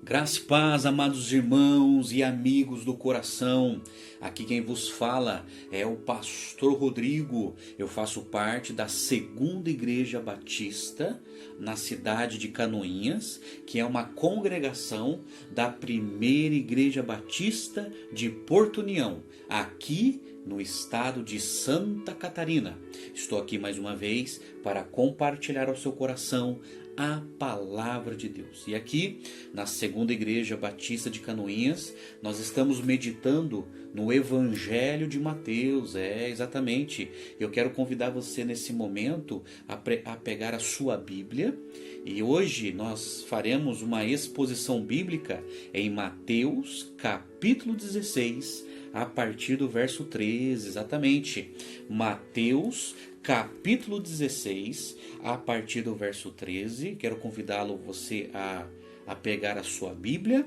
Graça e paz, amados irmãos e amigos do coração. Aqui quem vos fala é o pastor Rodrigo. Eu faço parte da Segunda Igreja Batista na cidade de Canoinhas, que é uma congregação da Primeira Igreja Batista de Porto União, aqui no estado de Santa Catarina. Estou aqui mais uma vez para compartilhar ao seu coração a palavra de Deus. E aqui na Segunda Igreja Batista de Canoinhas, nós estamos meditando no Evangelho de Mateus. Exatamente. Eu quero convidar você nesse momento a pegar a sua Bíblia. E hoje nós faremos uma exposição bíblica em Mateus capítulo 16, a partir do verso 13, exatamente. Mateus capítulo 16, a partir do verso 13. Quero convidá-lo você a pegar a sua Bíblia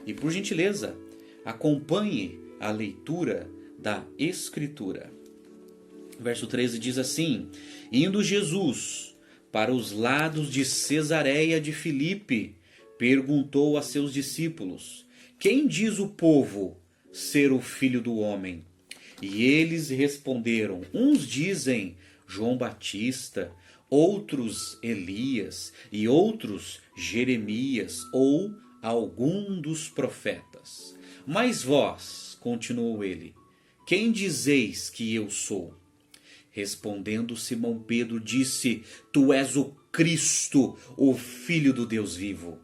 e, por gentileza, acompanhe a leitura da Escritura. Verso 13 diz assim: Indo Jesus para os lados de Cesareia de Filipe, perguntou a seus discípulos: Quem diz o povo ser o Filho do Homem? E eles responderam: Uns dizem João Batista, outros Elias e outros Jeremias ou algum dos profetas. Mas vós, continuou ele, quem dizeis que eu sou? Respondendo Simão Pedro disse: Tu és o Cristo, o Filho do Deus vivo.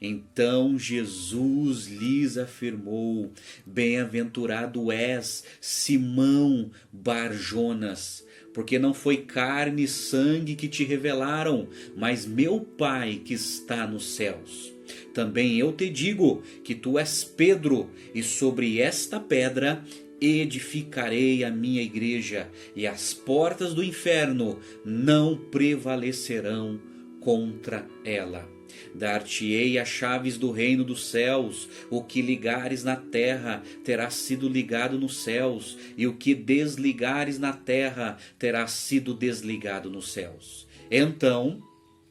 Então Jesus lhes afirmou: Bem-aventurado és, Simão Bar-Jonas, porque não foi carne e sangue que te revelaram, mas meu Pai que está nos céus. Também eu te digo que tu és Pedro, e sobre esta pedra edificarei a minha igreja, e as portas do inferno não prevalecerão contra ela. Dar-te-ei as chaves do reino dos céus. O que ligares na terra terá sido ligado nos céus, e o que desligares na terra terá sido desligado nos céus. Então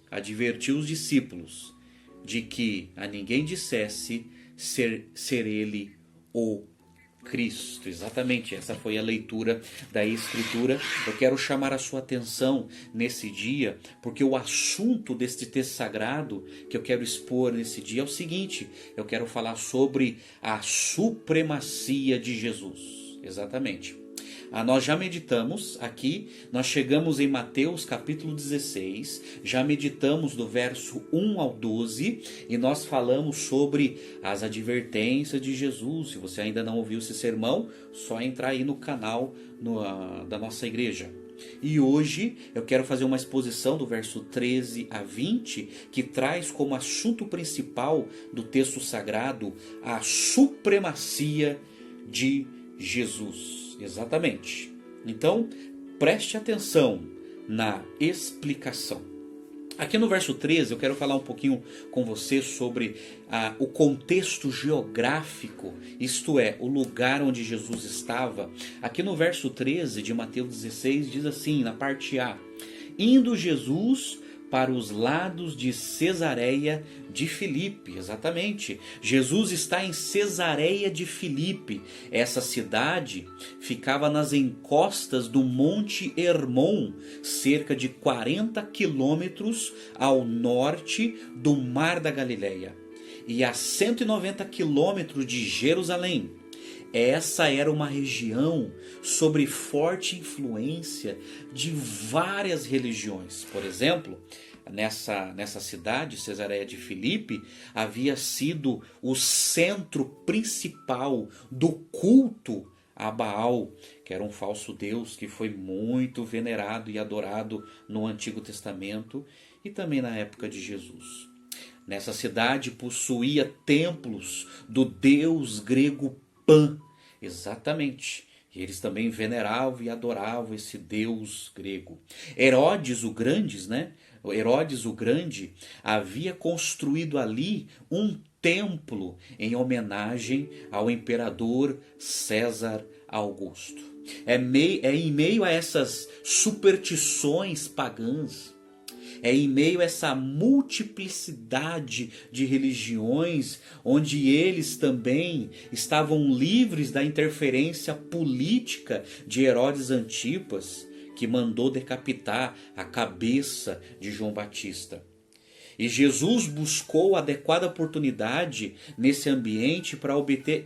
advertiu os discípulos de que a ninguém dissesse ser ele o Cristo. Exatamente, essa foi a leitura da Escritura. Eu quero chamar a sua atenção nesse dia, porque o assunto deste texto sagrado que eu quero expor nesse dia é o seguinte: eu quero falar sobre a supremacia de Jesus. Exatamente. Nós já meditamos aqui, nós chegamos em Mateus capítulo 16, já meditamos do verso 1 ao 12 e nós falamos sobre as advertências de Jesus. Se você ainda não ouviu esse sermão, só entrar aí no canal da nossa igreja. E hoje eu quero fazer uma exposição do verso 13 a 20, que traz como assunto principal do texto sagrado a supremacia de Jesus. Exatamente. Então, preste atenção na explicação. Aqui no verso 13 eu quero falar um pouquinho com você sobre o contexto geográfico, isto é, o lugar onde Jesus estava. Aqui no verso 13 de Mateus 16 diz assim, na parte A: Indo Jesus para os lados de Cesareia de Filipe. Exatamente, Jesus está em Cesareia de Filipe. Essa cidade ficava nas encostas do Monte Hermon, cerca de 40 quilômetros ao norte do Mar da Galileia e a 190 quilômetros de Jerusalém. Essa era uma região sob forte influência de várias religiões. Por exemplo, nessa cidade, Cesareia de Filipe, havia sido o centro principal do culto a Baal, que era um falso deus que foi muito venerado e adorado no Antigo Testamento e também na época de Jesus. Nessa cidade possuía templos do deus grego Pan. Exatamente. E eles também veneravam e adoravam esse deus grego. Herodes o Grande havia construído ali um templo em homenagem ao imperador César Augusto. É em meio a essas superstições pagãs É em meio a essa multiplicidade de religiões, onde eles também estavam livres da interferência política de Herodes Antipas, que mandou decapitar a cabeça de João Batista. E Jesus buscou a adequada oportunidade nesse ambiente para obter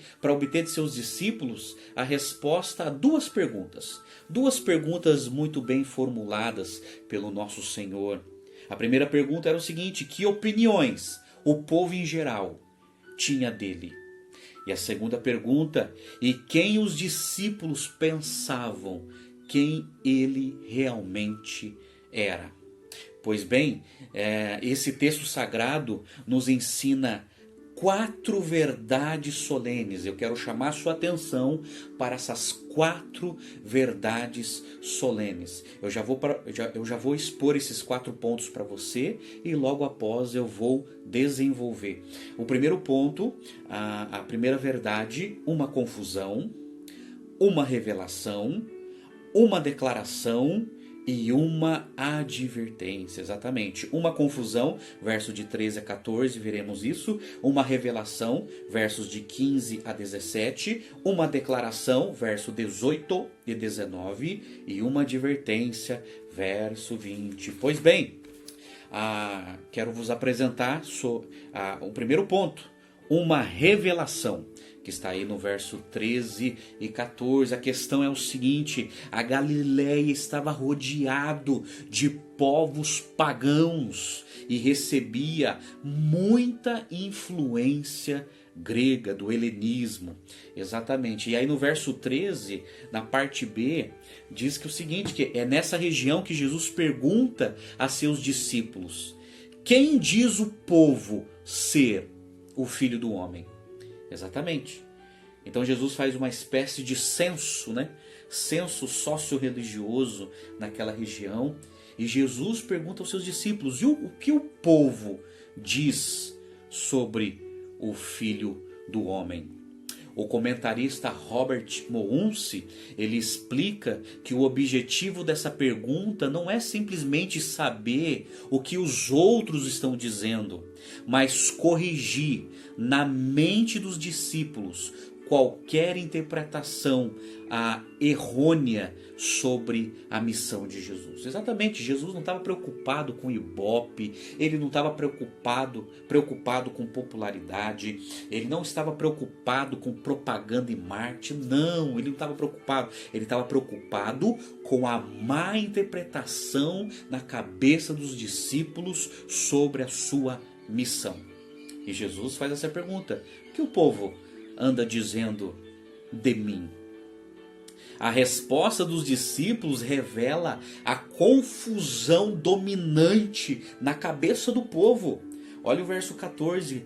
de seus discípulos a resposta a duas perguntas. Duas perguntas muito bem formuladas pelo nosso Senhor. A primeira pergunta era o seguinte: que opiniões o povo em geral tinha dele? E a segunda pergunta: e quem os discípulos pensavam quem ele realmente era? Pois bem, esse texto sagrado nos ensina 4 verdades solenes. Eu quero chamar a sua atenção para essas 4 verdades solenes. Eu já vou expor esses 4 pontos para você e logo após eu vou desenvolver. O primeiro ponto, a primeira verdade: uma confusão, uma revelação, uma declaração e uma advertência. Exatamente. Uma confusão, verso de 13 a 14, veremos isso. Uma revelação, versos de 15 a 17. Uma declaração, verso 18 e 19. E uma advertência, verso 20. Pois bem, quero vos apresentar o primeiro ponto. Uma revelação, que está aí no verso 13 e 14. A questão é o seguinte: a Galileia estava rodeado de povos pagãos e recebia muita influência grega, do helenismo. Exatamente. E aí no verso 13, na parte B, diz que o seguinte, que é nessa região que Jesus pergunta a seus discípulos: quem diz o povo ser o Filho do Homem? Exatamente. Então Jesus faz uma espécie de censo, censo socio-religioso naquela região. E Jesus pergunta aos seus discípulos: e o que o povo diz sobre o Filho do Homem? O comentarista Robert Mounce, ele explica que o objetivo dessa pergunta não é simplesmente saber o que os outros estão dizendo, mas corrigir na mente dos discípulos qualquer interpretação errônea sobre a missão de Jesus. Exatamente, Jesus não estava preocupado com ibope, ele não estava preocupado com popularidade, ele não estava preocupado com propaganda e marketing, não, ele não estava preocupado, ele estava preocupado com a má interpretação na cabeça dos discípulos sobre a sua missão. E Jesus faz essa pergunta: o que o povo anda dizendo de mim? A resposta dos discípulos revela a confusão dominante na cabeça do povo. Olha o verso 14,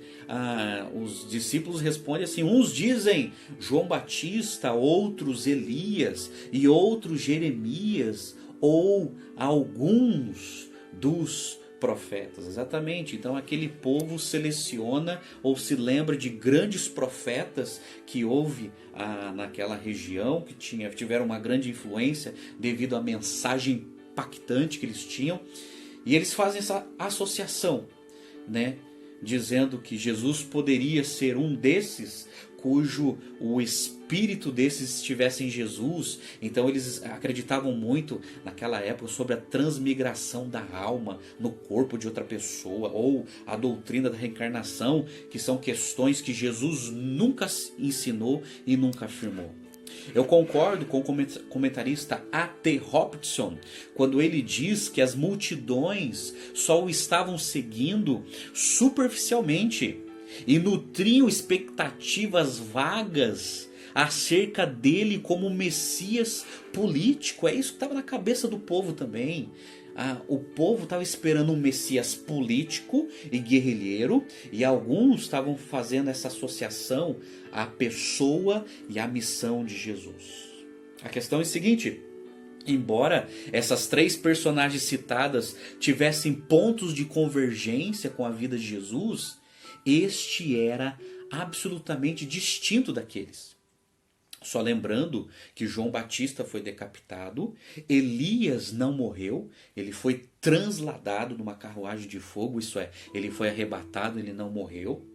os discípulos respondem assim: uns dizem João Batista, outros Elias e outros Jeremias ou alguns dos profetas. Exatamente. Então aquele povo seleciona ou se lembra de grandes profetas que houve naquela região, que tiveram uma grande influência devido à mensagem impactante que eles tinham, e eles fazem essa associação, dizendo que Jesus poderia ser um desses cujo o espírito desses estivesse em Jesus. Então eles acreditavam muito naquela época sobre a transmigração da alma no corpo de outra pessoa, ou a doutrina da reencarnação, que são questões que Jesus nunca ensinou e nunca afirmou. Eu concordo com o comentarista A.T. Robertson quando ele diz que as multidões só o estavam seguindo superficialmente e nutriam expectativas vagas acerca dele como Messias político. É isso que estava na cabeça do povo também. O povo estava esperando um Messias político e guerrilheiro, e alguns estavam fazendo essa associação à pessoa e à missão de Jesus. A questão é a seguinte: embora essas 3 personagens citadas tivessem pontos de convergência com a vida de Jesus, este era absolutamente distinto daqueles. Só lembrando que João Batista foi decapitado, Elias não morreu, ele foi transladado numa carruagem de fogo, isso é, ele foi arrebatado, ele não morreu.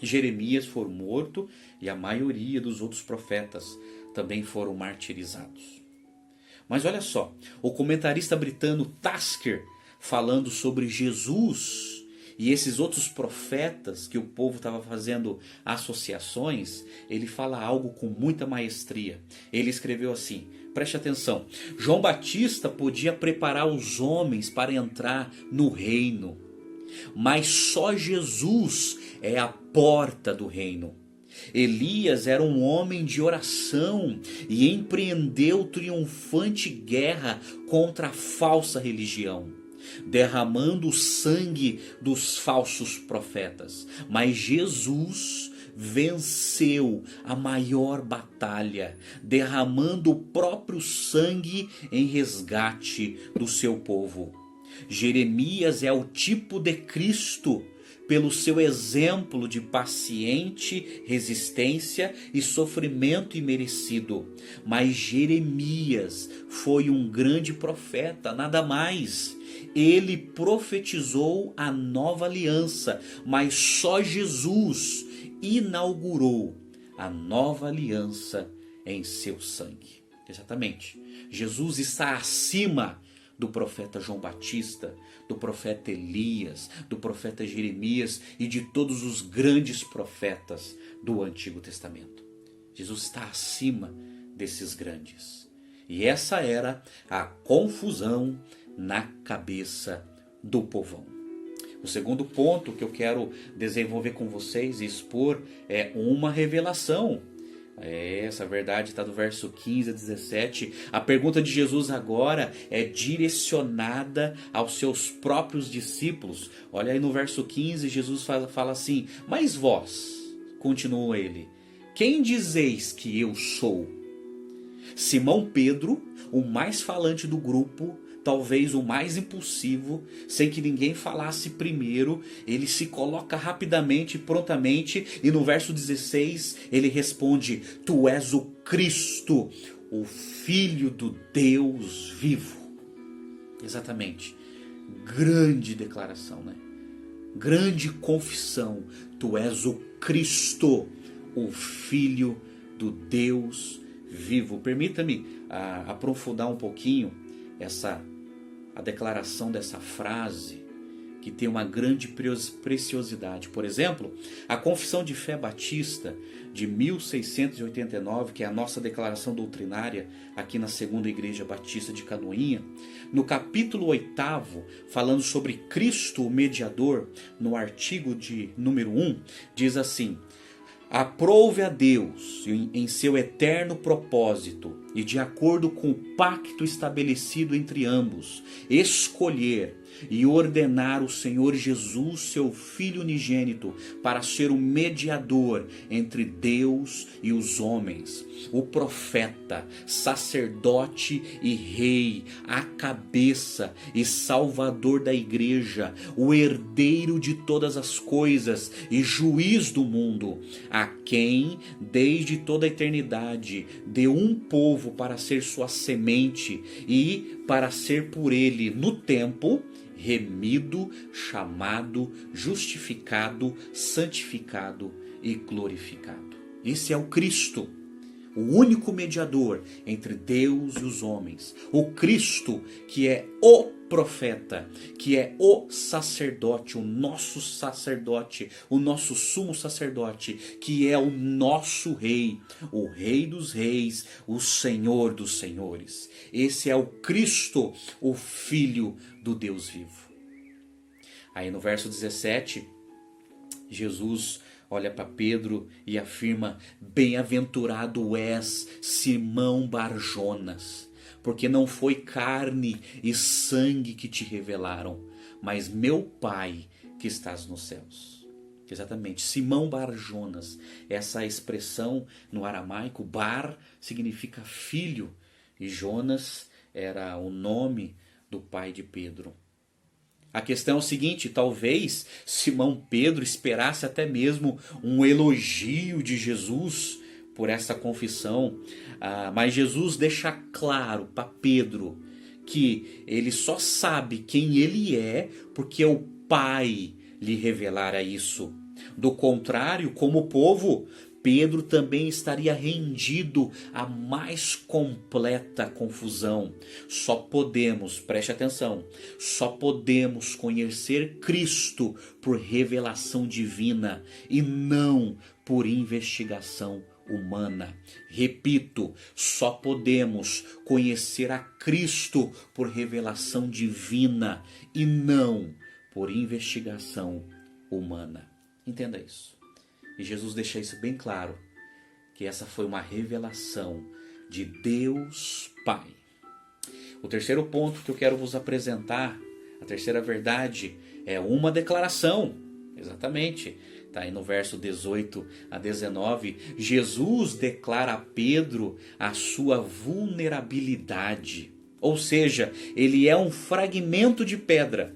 Jeremias foi morto e a maioria dos outros profetas também foram martirizados. Mas olha só, o comentarista britânico Tasker, falando sobre Jesus e esses outros profetas que o povo estava fazendo associações, ele fala algo com muita maestria. Ele escreveu assim, preste atenção: João Batista podia preparar os homens para entrar no reino, mas só Jesus é a porta do reino. Elias era um homem de oração e empreendeu triunfante guerra contra a falsa religião, derramando o sangue dos falsos profetas. Mas Jesus venceu a maior batalha, derramando o próprio sangue em resgate do seu povo. Jeremias é o tipo de Cristo, pelo seu exemplo de paciente resistência e sofrimento imerecido. Mas Jeremias foi um grande profeta, nada mais. Ele profetizou a nova aliança, mas só Jesus inaugurou a nova aliança em seu sangue. Exatamente. Jesus está acima do profeta João Batista, do profeta Elias, do profeta Jeremias e de todos os grandes profetas do Antigo Testamento. Jesus está acima desses grandes. E essa era a confusão na cabeça do povão. O segundo ponto que eu quero desenvolver com vocês e expor é uma revelação. Essa verdade está do verso 15 a 17. A pergunta de Jesus agora é direcionada aos seus próprios discípulos. Olha aí no verso 15, Jesus fala assim: mas vós, continua ele, quem dizeis que eu sou? Simão Pedro, o mais falante do grupo, talvez o mais impulsivo, sem que ninguém falasse primeiro, ele se coloca rapidamente, prontamente, e no verso 16 ele responde: tu és o Cristo, o Filho do Deus vivo. Exatamente. Grande declaração, né? Grande confissão. Tu és o Cristo, o Filho do Deus vivo. Permita-me aprofundar um pouquinho a declaração dessa frase, que tem uma grande preciosidade. Por exemplo, a Confissão de Fé Batista de 1689, que é a nossa declaração doutrinária aqui na Segunda Igreja Batista de Canoinha, no capítulo 8º, falando sobre Cristo o mediador, no artigo de número 1, diz assim: aprove a Deus, em seu eterno propósito e de acordo com o pacto estabelecido entre ambos, escolher e ordenar o Senhor Jesus, seu Filho unigênito, para ser o mediador entre Deus e os homens, o profeta, sacerdote e rei, a cabeça e salvador da igreja, o herdeiro de todas as coisas e juiz do mundo, a quem, desde toda a eternidade, deu um povo para ser sua semente e para ser por ele, no tempo, remido, chamado, justificado, santificado e glorificado. Esse é o Cristo, o único mediador entre Deus e os homens. O Cristo que é o profeta, que é o sacerdote, o nosso sumo sacerdote, que é o nosso rei, o Rei dos reis, o Senhor dos senhores. Esse é o Cristo, o Filho do Deus vivo. Aí no verso 17, Jesus olha para Pedro e afirma: bem-aventurado és, Simão Barjonas, porque não foi carne e sangue que te revelaram, mas meu Pai que estás nos céus. Exatamente, Simão Barjonas. Essa expressão no aramaico, bar, significa filho, e Jonas era o nome do pai de Pedro. A questão é o seguinte: talvez Simão Pedro esperasse até mesmo um elogio de Jesus por essa confissão, mas Jesus deixa claro para Pedro que ele só sabe quem ele é porque o Pai lhe revelara isso. Do contrário, como povo, Pedro também estaria rendido à mais completa confusão. Só podemos, preste atenção, só podemos conhecer Cristo por revelação divina e não por investigação humana. Repito, só podemos conhecer a Cristo por revelação divina e não por investigação humana. Entenda isso. E Jesus deixa isso bem claro, que essa foi uma revelação de Deus Pai. O terceiro ponto que eu quero vos apresentar, a terceira verdade, é uma declaração. Exatamente. Está aí no verso 18 a 19. Jesus declara a Pedro a sua vulnerabilidade. Ou seja, ele é um fragmento de pedra.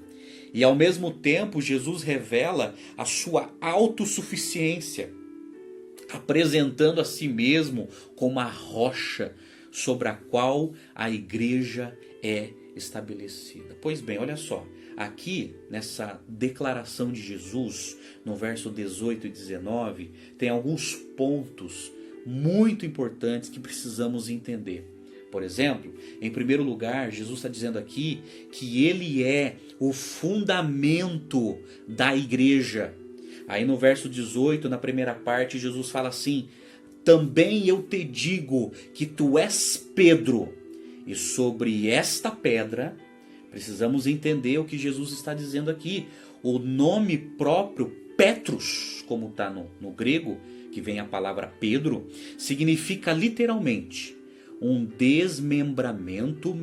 E ao mesmo tempo, Jesus revela a sua autossuficiência, apresentando a si mesmo como a rocha sobre a qual a igreja é estabelecida. Pois bem, olha só, aqui nessa declaração de Jesus, no verso 18 e 19, tem alguns pontos muito importantes que precisamos entender. Por exemplo, em primeiro lugar, Jesus está dizendo aqui que ele é o fundamento da igreja. Aí no verso 18, na primeira parte, Jesus fala assim: também eu te digo que tu és Pedro, e sobre esta pedra, precisamos entender o que Jesus está dizendo aqui. O nome próprio, Petros, como está no grego, que vem a palavra Pedro, significa literalmente um desmembramento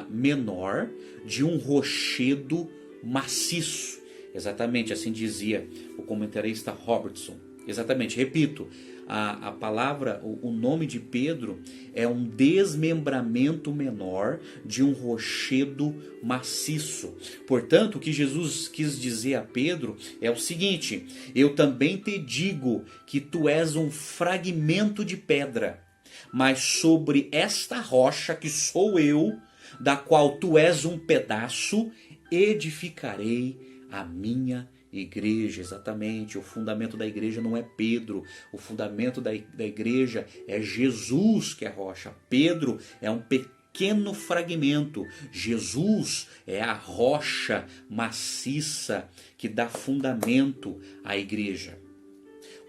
menor de um rochedo maciço. Exatamente, assim dizia o comentarista Robertson. Exatamente, repito, a palavra, o nome de Pedro é um desmembramento menor de um rochedo maciço. Portanto, o que Jesus quis dizer a Pedro é o seguinte: eu também te digo que tu és um fragmento de pedra, mas sobre esta rocha que sou eu, da qual tu és um pedaço, edificarei a minha igreja. Exatamente, o fundamento da igreja não é Pedro, o fundamento da igreja é Jesus, que é a rocha. Pedro é um pequeno fragmento, Jesus é a rocha maciça que dá fundamento à igreja.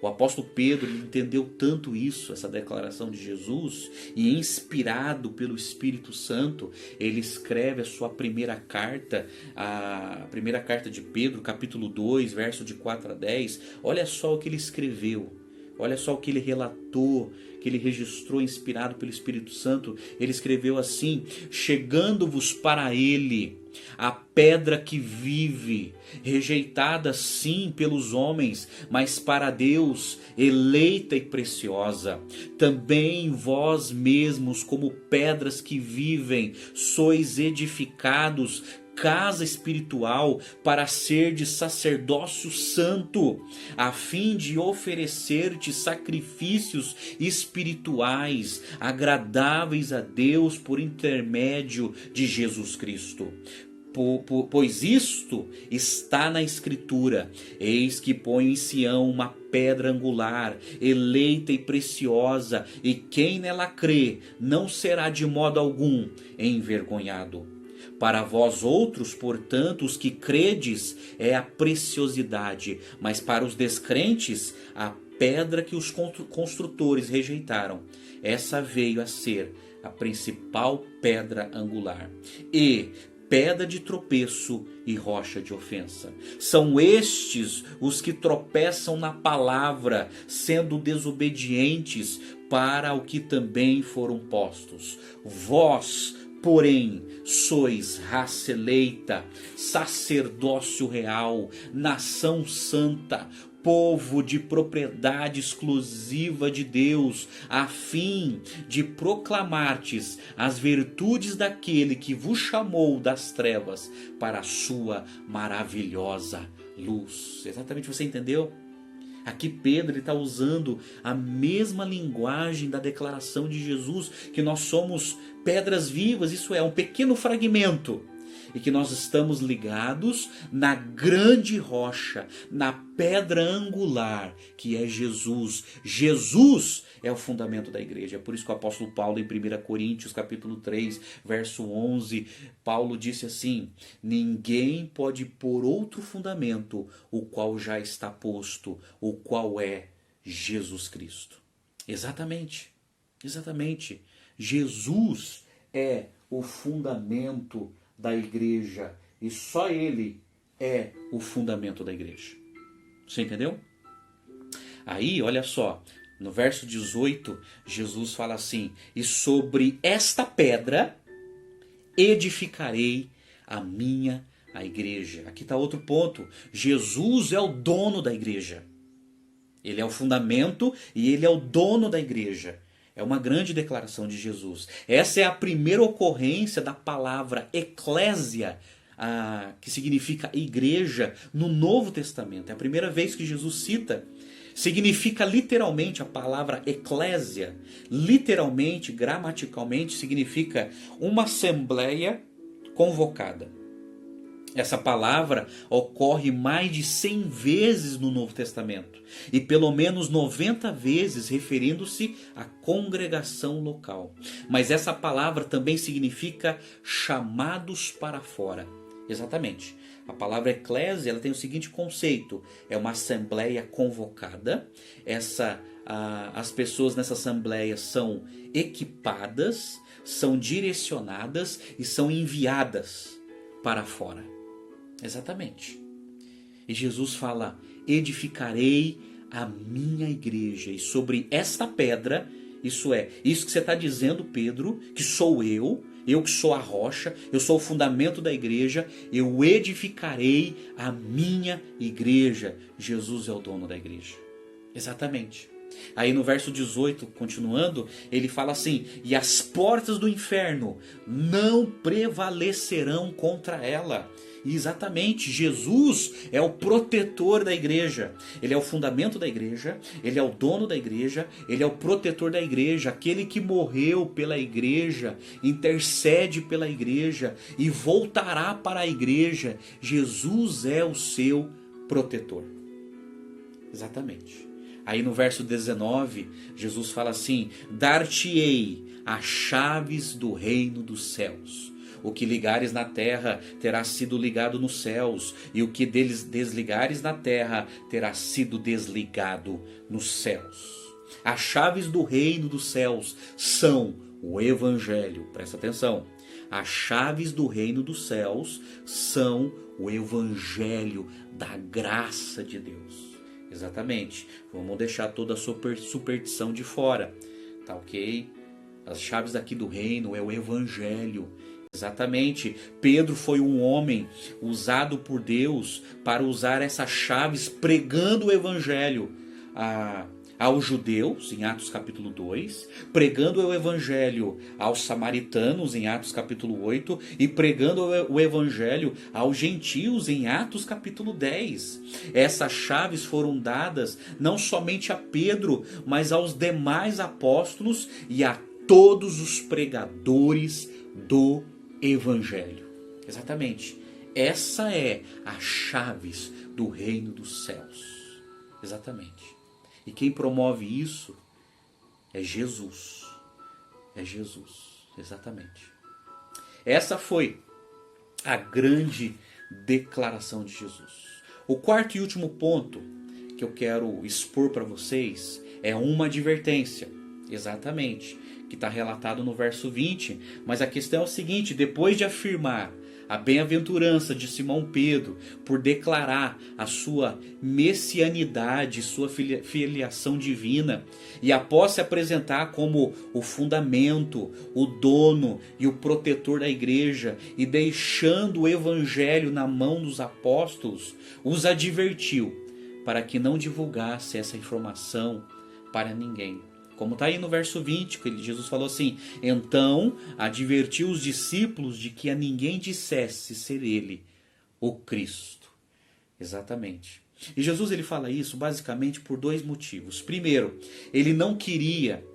O apóstolo Pedro entendeu tanto isso, essa declaração de Jesus, e inspirado pelo Espírito Santo, ele escreve a sua primeira carta, a primeira carta de Pedro, capítulo 2, verso de 4 a 10. Olha só o que ele escreveu, olha só o que ele relatou, que ele registrou inspirado pelo Espírito Santo. Ele escreveu assim: chegando-vos para ele, a pedra que vive, rejeitada sim pelos homens, mas para Deus eleita e preciosa. Também vós mesmos, como pedras que vivem, sois edificados casa espiritual para ser de sacerdócio santo, a fim de oferecer-te sacrifícios espirituais agradáveis a Deus por intermédio de Jesus Cristo. Pois isto está na Escritura: eis que ponho em Sião uma pedra angular, eleita e preciosa, e quem nela crê não será de modo algum envergonhado. Para vós outros, portanto, os que credes, é a preciosidade, mas para os descrentes, a pedra que os construtores rejeitaram. Essa veio a ser a principal pedra angular e pedra de tropeço e rocha de ofensa. São estes os que tropeçam na palavra, sendo desobedientes para o que também foram postos. Vós, porém, sois raça eleita, sacerdócio real, nação santa, povo de propriedade exclusiva de Deus, a fim de proclamartes as virtudes daquele que vos chamou das trevas para a sua maravilhosa luz. Exatamente, você entendeu? Aqui Pedro está usando a mesma linguagem da declaração de Jesus, que nós somos pedras vivas, isso é, um pequeno fragmento, e que nós estamos ligados na grande rocha, na pedra angular, que é Jesus. Jesus é o fundamento da igreja. É por isso que o apóstolo Paulo, em 1 Coríntios capítulo 3, verso 11, Paulo disse assim: ninguém pode pôr outro fundamento, o qual já está posto, o qual é Jesus Cristo. Exatamente, exatamente. Jesus é o fundamento da igreja, e só ele é o fundamento da igreja. Você entendeu? Aí, olha só, no verso 18, Jesus fala assim: e sobre esta pedra edificarei a igreja. Aqui está outro ponto. Jesus é o dono da igreja. Ele é o fundamento e ele é o dono da igreja. É uma grande declaração de Jesus. Essa é a primeira ocorrência da palavra eclésia, que significa igreja, no Novo Testamento. É a primeira vez que Jesus cita. Significa literalmente a palavra eclésia. Literalmente, gramaticalmente, significa uma assembleia convocada. Essa palavra ocorre mais de 100 vezes no Novo Testamento e pelo menos 90 vezes referindo-se à congregação local. Mas essa palavra também significa chamados para fora. Exatamente. A palavra eclésia, ela tem o seguinte conceito: é uma assembleia convocada. As pessoas nessa assembleia são equipadas, são direcionadas e são enviadas para fora. Exatamente. E Jesus fala: edificarei a minha igreja, e sobre esta pedra, isso que você está dizendo, Pedro, que sou eu que sou a rocha, eu sou o fundamento da igreja, eu edificarei a minha igreja. Jesus é o dono da igreja. Exatamente. Aí no verso 18, continuando, ele fala assim: e as portas do inferno não prevalecerão contra ela. E exatamente, Jesus é o protetor da igreja. Ele é o fundamento da igreja, ele é o dono da igreja, ele é o protetor da igreja, aquele que morreu pela igreja, intercede pela igreja e voltará para a igreja. Jesus é o seu protetor. Exatamente. Aí no verso 19, Jesus fala assim: dar-te-ei as chaves do reino dos céus. O que ligares na terra terá sido ligado nos céus, e o que deles desligares na terra terá sido desligado nos céus. As chaves do reino dos céus são o Evangelho. Presta atenção. As chaves do reino dos céus são o Evangelho da graça de Deus. Exatamente. Vamos deixar toda a superstição de fora. Tá ok? As chaves aqui do reino é o Evangelho. Exatamente. Pedro foi um homem usado por Deus para usar essas chaves pregando o Evangelho aos judeus, em Atos capítulo 2, pregando o Evangelho aos samaritanos, em Atos capítulo 8, e pregando o Evangelho aos gentios, em Atos capítulo 10. Essas chaves foram dadas não somente a Pedro, mas aos demais apóstolos e a todos os pregadores do Evangelho. Exatamente. Essa é as chaves do reino dos céus. Exatamente. E quem promove isso é Jesus. É Jesus. Exatamente. Essa foi a grande declaração de Jesus. O quarto e último ponto que eu quero expor para vocês é uma advertência. Exatamente. Que está relatado no verso 20. Mas a questão é o seguinte: depois de afirmar a bem-aventurança de Simão Pedro por declarar a sua messianidade, sua filiação divina, e após se apresentar como o fundamento, o dono e o protetor da igreja, e deixando o evangelho na mão dos apóstolos, os advertiu para que não divulgasse essa informação para ninguém. Como está aí no verso 20, que Jesus falou assim: então advertiu os discípulos de que a ninguém dissesse ser ele o Cristo. Exatamente. E Jesus ele fala isso basicamente por dois motivos. Primeiro, ele não queria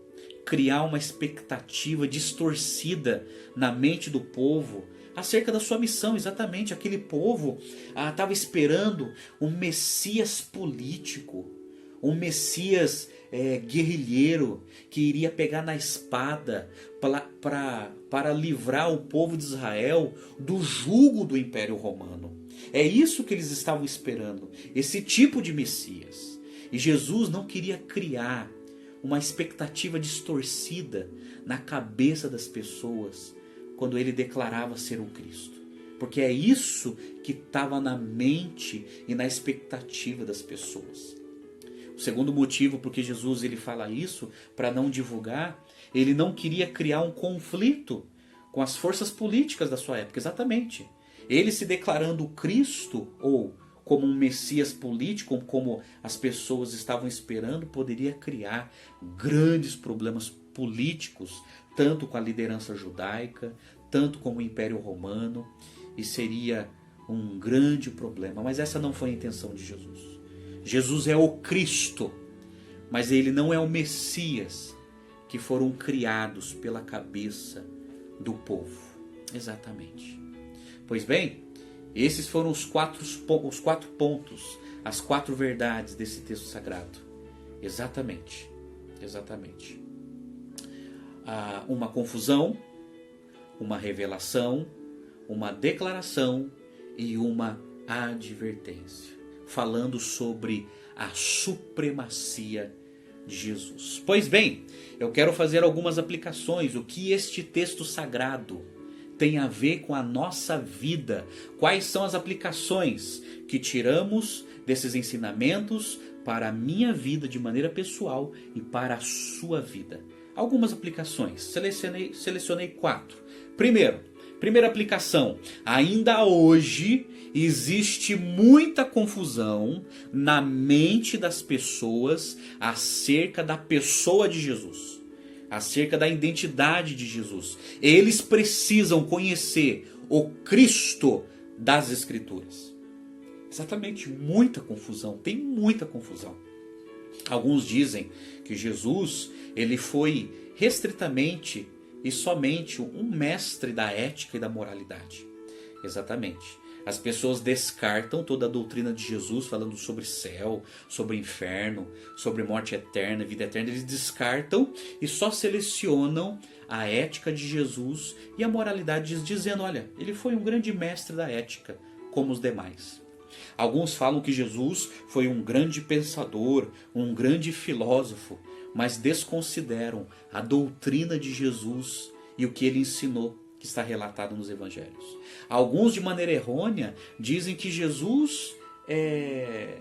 criar uma expectativa distorcida na mente do povo acerca da sua missão. Exatamente, aquele povo estava esperando um Messias político, um Messias guerrilheiro que iria pegar na espada para livrar o povo de Israel do jugo do Império Romano. É isso que eles estavam esperando, esse tipo de Messias. E Jesus não queria criar uma expectativa distorcida na cabeça das pessoas quando ele declarava ser o Cristo. Porque é isso que estava na mente e na expectativa das pessoas. O segundo motivo por que Jesus ele fala isso, para não divulgar, ele não queria criar um conflito com as forças políticas da sua época. Exatamente. Ele se declarando Cristo, ou como um Messias político, como as pessoas estavam esperando, poderia criar grandes problemas políticos, tanto com a liderança judaica, tanto com o Império Romano, e seria um grande problema. Mas essa não foi a intenção de Jesus. Jesus é o Cristo, mas ele não é o Messias que foram criados pela cabeça do povo. Exatamente. Pois bem, esses foram os quatro pontos, as 4 verdades desse texto sagrado. Exatamente. Exatamente. Uma confusão, uma revelação, uma declaração e uma advertência, falando sobre a supremacia de Jesus. Pois bem, eu quero fazer algumas aplicações. O que este texto sagrado tem a ver com a nossa vida? Quais são as aplicações que tiramos desses ensinamentos para a minha vida de maneira pessoal e para a sua vida? Algumas aplicações, selecionei 4. Primeira aplicação, ainda hoje existe muita confusão na mente das pessoas acerca da pessoa de Jesus, acerca da identidade de Jesus. Eles precisam conhecer o Cristo das Escrituras. Exatamente, muita confusão, tem muita confusão. Alguns dizem que Jesus ele foi restritamente e somente um mestre da ética e da moralidade. Exatamente. As pessoas descartam toda a doutrina de Jesus falando sobre céu, sobre inferno, sobre morte eterna, vida eterna. Eles descartam e só selecionam a ética de Jesus e a moralidade, dizendo, olha, ele foi um grande mestre da ética, como os demais. Alguns falam que Jesus foi um grande pensador, um grande filósofo, mas desconsideram a doutrina de Jesus e o que ele ensinou, que está relatado nos evangelhos. Alguns, de maneira errônea, dizem que Jesus é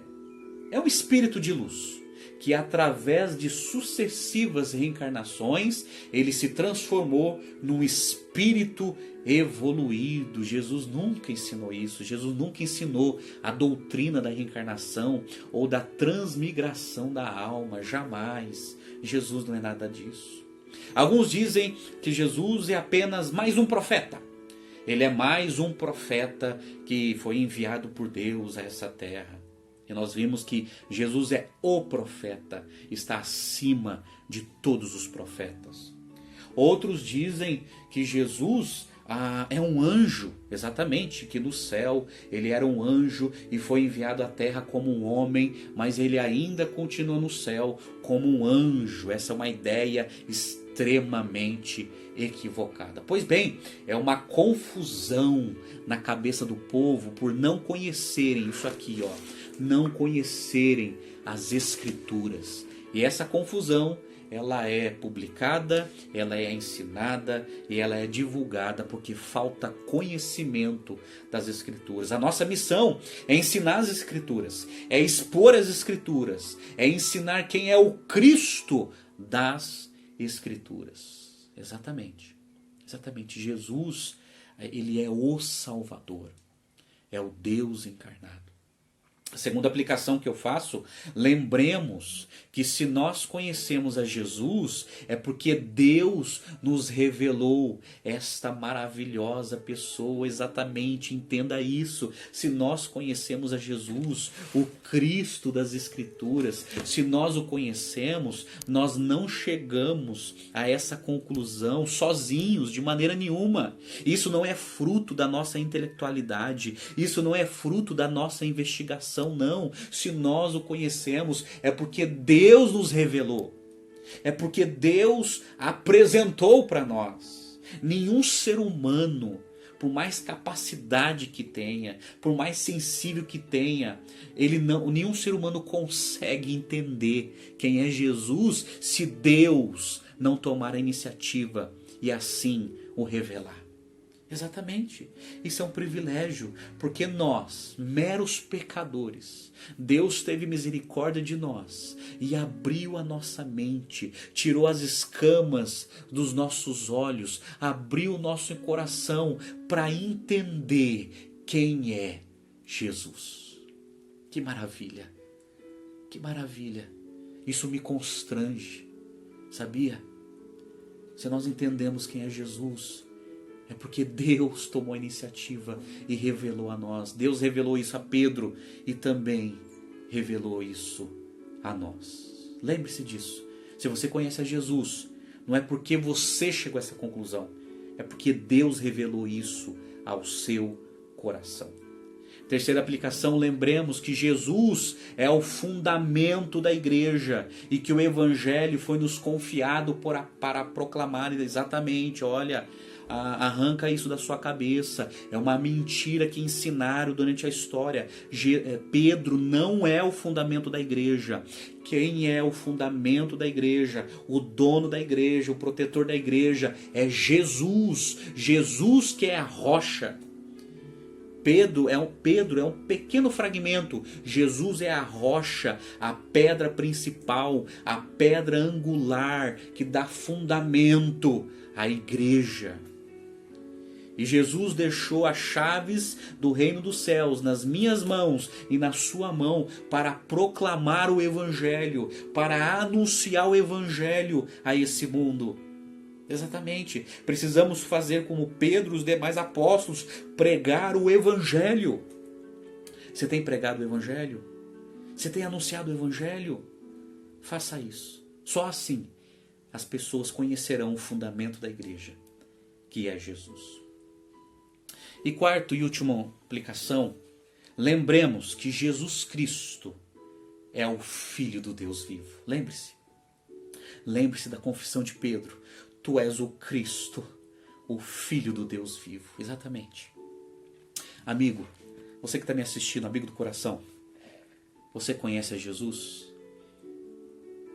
um espírito de luz, que através de sucessivas reencarnações, ele se transformou num espírito evoluído. Jesus nunca ensinou isso. Jesus nunca ensinou a doutrina da reencarnação ou da transmigração da alma. Jamais. Jesus não é nada disso. Alguns dizem que Jesus é apenas mais um profeta. Ele é mais um profeta que foi enviado por Deus a essa terra. E nós vimos que Jesus é o profeta, está acima de todos os profetas. Outros dizem que Jesus é um anjo, exatamente, que no céu ele era um anjo e foi enviado à terra como um homem, mas ele ainda continua no céu como um anjo. Essa é uma ideia extremamente equivocada. Pois bem, é uma confusão na cabeça do povo por não conhecerem isso aqui, não conhecerem as Escrituras. E essa confusão, ela é publicada, ela é ensinada e ela é divulgada porque falta conhecimento das Escrituras. A nossa missão é ensinar as Escrituras, é expor as Escrituras, é ensinar quem é o Cristo das Escrituras. Exatamente. Jesus, ele é o Salvador, é o Deus encarnado. A segunda aplicação que eu faço, lembremos que se nós conhecemos a Jesus, é porque Deus nos revelou esta maravilhosa pessoa, exatamente, entenda isso. Se nós conhecemos a Jesus, o Cristo das Escrituras, se nós o conhecemos, nós não chegamos a essa conclusão sozinhos, de maneira nenhuma. Isso não é fruto da nossa intelectualidade, isso não é fruto da nossa investigação, não. Se nós o conhecemos, é porque Deus nos revelou. É porque Deus apresentou para nós. Nenhum ser humano, por mais capacidade que tenha, por mais sensível que tenha, nenhum ser humano consegue entender quem é Jesus se Deus não tomar a iniciativa e assim o revelar. Exatamente, isso é um privilégio, porque nós, meros pecadores, Deus teve misericórdia de nós e abriu a nossa mente, tirou as escamas dos nossos olhos, abriu o nosso coração para entender quem é Jesus. Que maravilha, que maravilha, isso me constrange, sabia? Se nós entendemos quem é Jesus, é porque Deus tomou a iniciativa e revelou a nós. Deus revelou isso a Pedro e também revelou isso a nós. Lembre-se disso. Se você conhece a Jesus, não é porque você chegou a essa conclusão, é porque Deus revelou isso ao seu coração. Terceira aplicação, lembremos que Jesus é o fundamento da igreja e que o evangelho foi nos confiado para proclamar exatamente, olha, arranca isso da sua cabeça, é uma mentira que ensinaram durante a história. Pedro não é o fundamento da igreja. Quem é o fundamento da igreja, o dono da igreja, o protetor da igreja é Jesus. Jesus que é a rocha. Pedro é um pequeno fragmento. Jesus é a rocha, a pedra principal, a pedra angular que dá fundamento à igreja. E Jesus deixou as chaves do reino dos céus nas minhas mãos e na sua mão para proclamar o evangelho, para anunciar o evangelho a esse mundo. Exatamente. Precisamos fazer como Pedro e os demais apóstolos, pregar o evangelho. Você tem pregado o evangelho? Você tem anunciado o evangelho? Faça isso. Só assim as pessoas conhecerão o fundamento da igreja, que é Jesus. E quarto e última aplicação, lembremos que Jesus Cristo é o Filho do Deus vivo. Lembre-se. Lembre-se da confissão de Pedro. Tu és o Cristo, o Filho do Deus vivo. Exatamente. Amigo, você que está me assistindo, amigo do coração, você conhece a Jesus?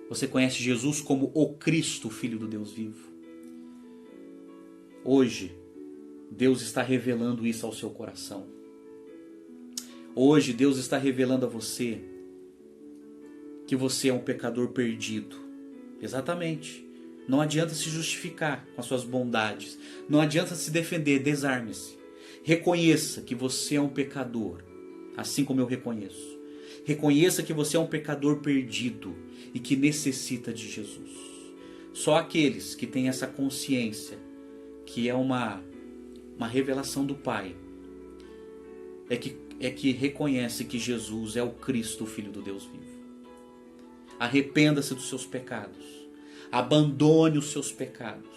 Você conhece Jesus como o Cristo, o Filho do Deus vivo? Hoje, Deus está revelando isso ao seu coração. Hoje, Deus está revelando a você que você é um pecador perdido. Exatamente. Não adianta se justificar com as suas bondades. Não adianta se defender, desarme-se. Reconheça que você é um pecador, assim como eu reconheço. Reconheça que você é um pecador perdido e que necessita de Jesus. Só aqueles que têm essa consciência, que é uma revelação do Pai, é que reconhece que Jesus é o Cristo, o Filho do Deus vivo. Arrependa-se dos seus pecados. Abandone os seus pecados.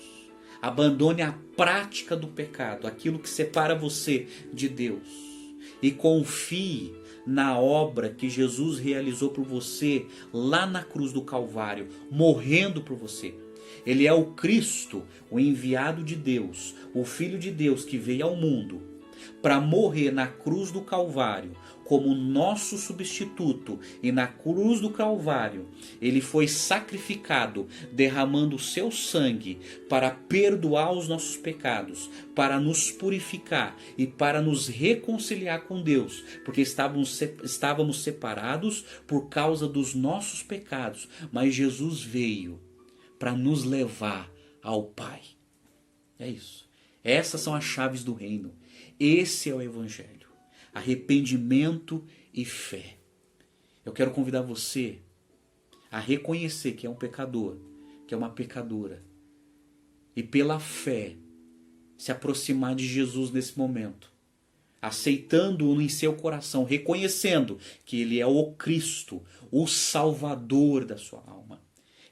Abandone a prática do pecado, aquilo que separa você de Deus. E confie na obra que Jesus realizou por você lá na cruz do Calvário, morrendo por você. Ele é o Cristo, o enviado de Deus, o Filho de Deus que veio ao mundo para morrer na cruz do Calvário como nosso substituto. E na cruz do Calvário ele foi sacrificado, derramando o seu sangue para perdoar os nossos pecados, para nos purificar e para nos reconciliar com Deus, porque estávamos separados por causa dos nossos pecados, mas Jesus veio para nos levar ao Pai. É isso. Essas são as chaves do reino. Esse é o Evangelho. Arrependimento e fé. Eu quero convidar você a reconhecer que é um pecador, que é uma pecadora. E pela fé, se aproximar de Jesus nesse momento. Aceitando-o em seu coração, reconhecendo que Ele é o Cristo, o Salvador da sua alma.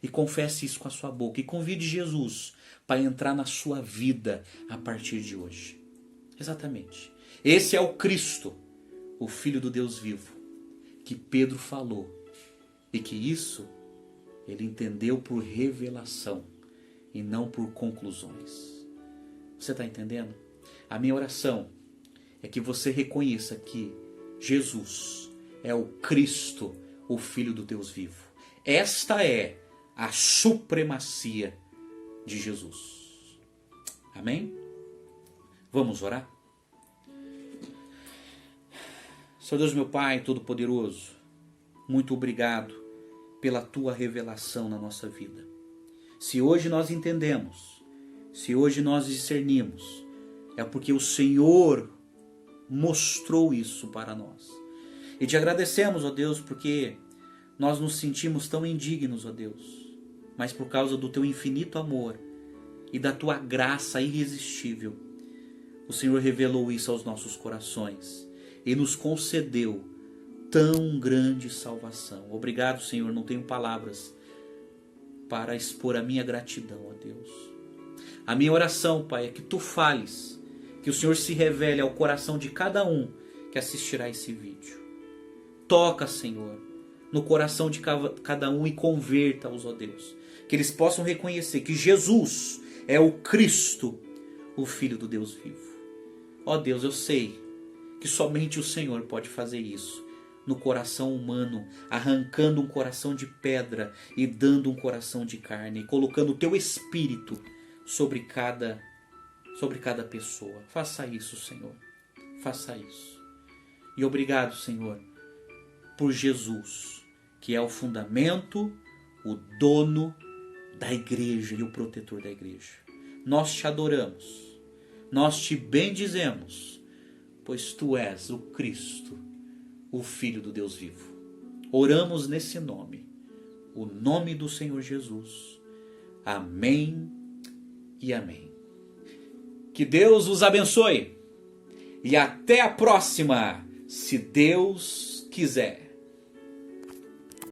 E confesse isso com a sua boca. E convide Jesus para entrar na sua vida a partir de hoje. Exatamente. Esse é o Cristo, o Filho do Deus vivo, que Pedro falou. E que isso ele entendeu por revelação e não por conclusões. Você está entendendo? A minha oração é que você reconheça que Jesus é o Cristo, o Filho do Deus vivo. Esta é a supremacia de Jesus. Amém? Vamos orar? Senhor Deus, meu Pai Todo-Poderoso, muito obrigado pela Tua revelação na nossa vida. Se hoje nós entendemos, se hoje nós discernimos, é porque o Senhor mostrou isso para nós. E te agradecemos, ó Deus, porque nós nos sentimos tão indignos, ó Deus, mas por causa do Teu infinito amor e da Tua graça irresistível, o Senhor revelou isso aos nossos corações e nos concedeu tão grande salvação. Obrigado, Senhor, não tenho palavras para expor a minha gratidão, ó Deus. A minha oração, Pai, é que Tu fales, que o Senhor se revele ao coração de cada um que assistirá esse vídeo. Toca, Senhor, no coração de cada um e converta-os, ó Deus. Que eles possam reconhecer que Jesus é o Cristo, o Filho do Deus vivo. Ó Deus, eu sei que somente o Senhor pode fazer isso no coração humano, arrancando um coração de pedra e dando um coração de carne, e colocando o Teu Espírito sobre cada pessoa. Faça isso, Senhor. Faça isso. E obrigado, Senhor, por Jesus, que é o fundamento, o dono da igreja e o protetor da igreja. Nós te adoramos, nós te bendizemos, pois Tu és o Cristo, o Filho do Deus vivo. Oramos nesse nome, o nome do Senhor Jesus. Amém e amém. Que Deus os abençoe e até a próxima, se Deus quiser.